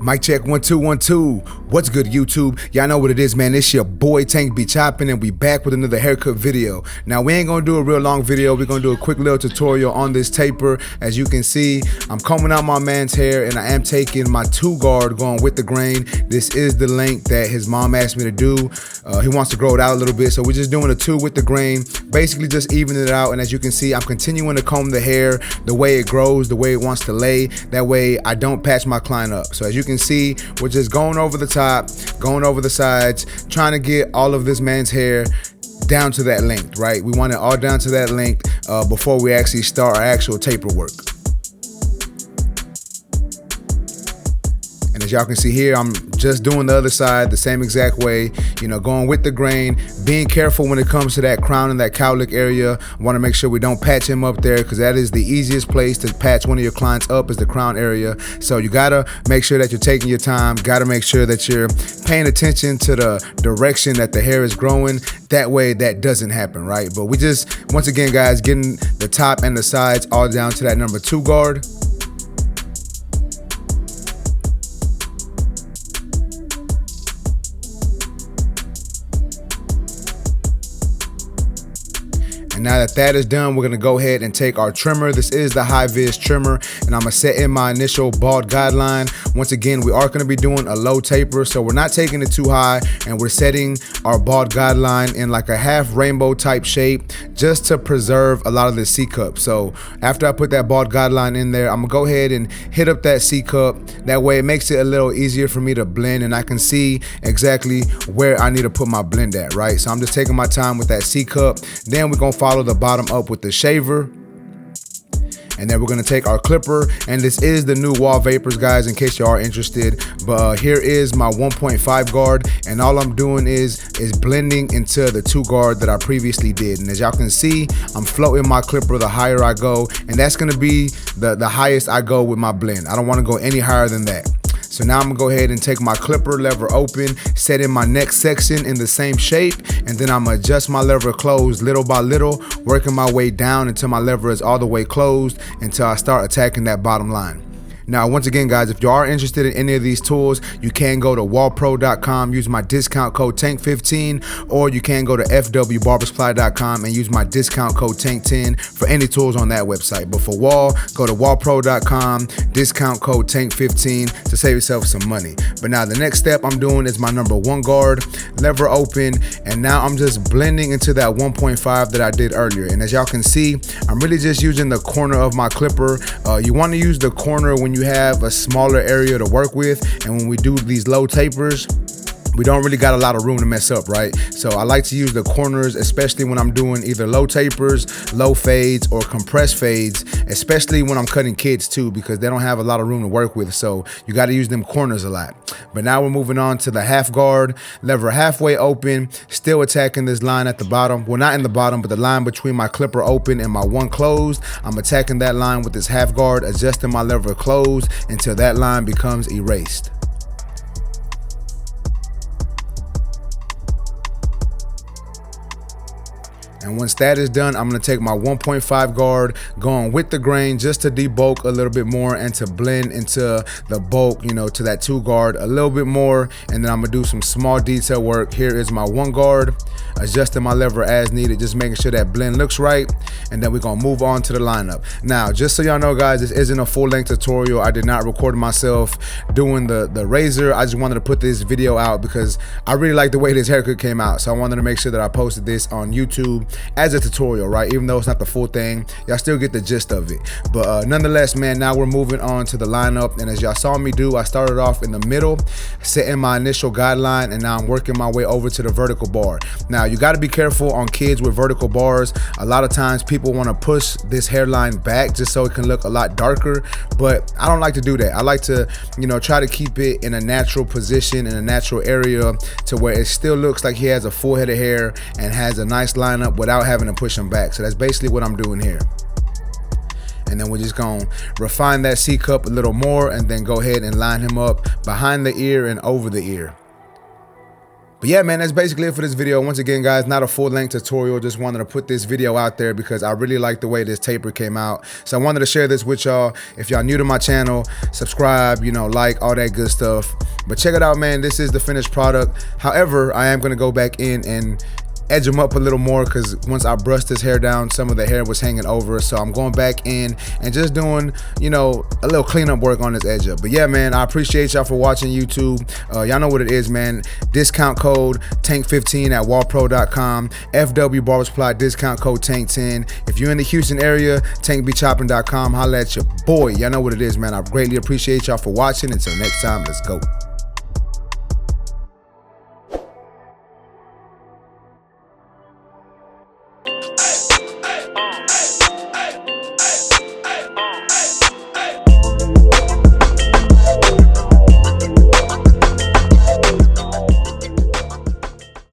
Mic check 1 2 1 2. What's good, YouTube? Y'all know what it is, man. It's your boy Tank be chopping, and we back with another haircut video. Now we ain't gonna do a real long video. We're gonna do a quick little tutorial on this taper. As you can see, I'm combing out my man's hair, and I am taking my 2 guard, going with the grain. This is the length that his mom asked me to do. He wants to grow it out a little bit, so we're just doing a 2 with the grain, basically just evening it out. And as you can see, I'm continuing to comb the hair the way it grows, the way it wants to lay. That way I don't patch my client up. So as you can see, we're just going over the top, going over the sides, trying to get all of this man's hair down to that length, right? We want it all down to that length before we actually start our actual taper work. And as y'all can see here, I'm just doing the other side the same exact way, you know, going with the grain, being careful when it comes to that crown and that cowlick area. I want to make sure we don't patch him up there, because that is the easiest place to patch one of your clients up, is the crown area. So you gotta make sure that you're taking your time, gotta make sure that you're paying attention to the direction that the hair is growing. That way that doesn't happen, right? But we just, once again guys, getting the top and the sides all down to that number 2 guard. Now that that is done, we're gonna go ahead and take our trimmer. This is the high vis trimmer, and I'm gonna set in my initial bald guideline. Once again, we are gonna be doing a low taper, so we're not taking it too high, and we're setting our bald guideline in like a half rainbow type shape, just to preserve a lot of the C cup. So after I put that bald guideline in there, I'm gonna go ahead and hit up that C cup. That way it makes it a little easier for me to blend, and I can see exactly where I need to put my blend at, right? So I'm just taking my time with that C cup. Then we're gonna follow the bottom up with the shaver, and then we're gonna take our clipper. And this is the new Wall Vapors, guys, in case you are interested. But here is my 1.5 guard, and all I'm doing is blending into the 2 guard that I previously did. And as y'all can see, I'm floating my clipper the higher I go, and that's gonna be the highest I go with my blend. I don't want to go any higher than that. So now I'm gonna go ahead and take my clipper lever open, set in my next section in the same shape, and then I'm gonna adjust my lever closed little by little, working my way down until my lever is all the way closed, until I start attacking that bottom line. Now, once again, guys, if you are interested in any of these tools, you can go to wallpro.com, use my discount code TANK15, or you can go to fwbarbersupply.com and use my discount code TANK10 for any tools on that website. But for Wall, go to wallpro.com, discount code TANK15 to save yourself some money. But now the next step I'm doing is my number 1 guard, lever open, and now I'm just blending into that 1.5 that I did earlier. And as y'all can see, I'm really just using the corner of my clipper. You want to use the corner when you have a smaller area to work with, and when we do these low tapers, we don't really got a lot of room to mess up, right? So I like to use the corners, especially when I'm doing either low tapers, low fades, or compressed fades, especially when I'm cutting kids too, because they don't have a lot of room to work with. So you got to use them corners a lot. But now we're moving on to the half guard, lever halfway open, still attacking this line at the bottom. Well, not in the bottom, but the line between my clipper open and my 1 closed. I'm attacking that line with this half guard, adjusting my lever closed until that line becomes erased. And once that is done, I'm gonna take my 1.5 guard, going with the grain just to debulk a little bit more and to blend into the bulk, you know, to that 2 guard a little bit more. And then I'm gonna do some small detail work. Here is my 1 guard, adjusting my lever as needed, just making sure that blend looks right. And then we're gonna move on to the lineup. Now, just so y'all know, guys, this isn't a full-length tutorial. I did not record myself doing the razor. I just wanted to put this video out because I really like the way this haircut came out. So I wanted to make sure that I posted this on YouTube as a tutorial, right? Even though it's not the full thing, y'all still get the gist of it. But nonetheless, man, now we're moving on to the lineup. And as y'all saw me do, I started off in the middle, setting my initial guideline, and now I'm working my way over to the vertical bar. Now, you got to be careful on kids with vertical bars. A lot of times people want to push this hairline back just so it can look a lot darker, but I don't like to do that. I like to, you know, try to keep it in a natural position, in a natural area, to where it still looks like he has a full head of hair and has a nice lineup without having to push him back. So that's basically what I'm doing here. And then we're just gonna refine that C cup a little more, and then go ahead and line him up behind the ear and over the ear. But yeah, man, that's basically it for this video. Once again, guys, not a full-length tutorial. Just wanted to put this video out there because I really like the way this taper came out. So I wanted to share this with y'all. If y'all new to my channel, subscribe, you know, like, all that good stuff. But check it out, man. This is the finished product. However, I am going to go back in and edge them up a little more because once I brushed this hair down, some of the hair was hanging over. So I'm going back in and just doing, you know, a little cleanup work on this edge up. But yeah, man, I appreciate y'all for watching YouTube. Y'all know what it is, man. Discount code TANK15 at wallpro.com. FW Barber Supply discount code TANK10. If you're in the Houston area, tankbchopping.com. Holla at your boy. Y'all know what it is, man. I greatly appreciate y'all for watching. Until next time, let's go.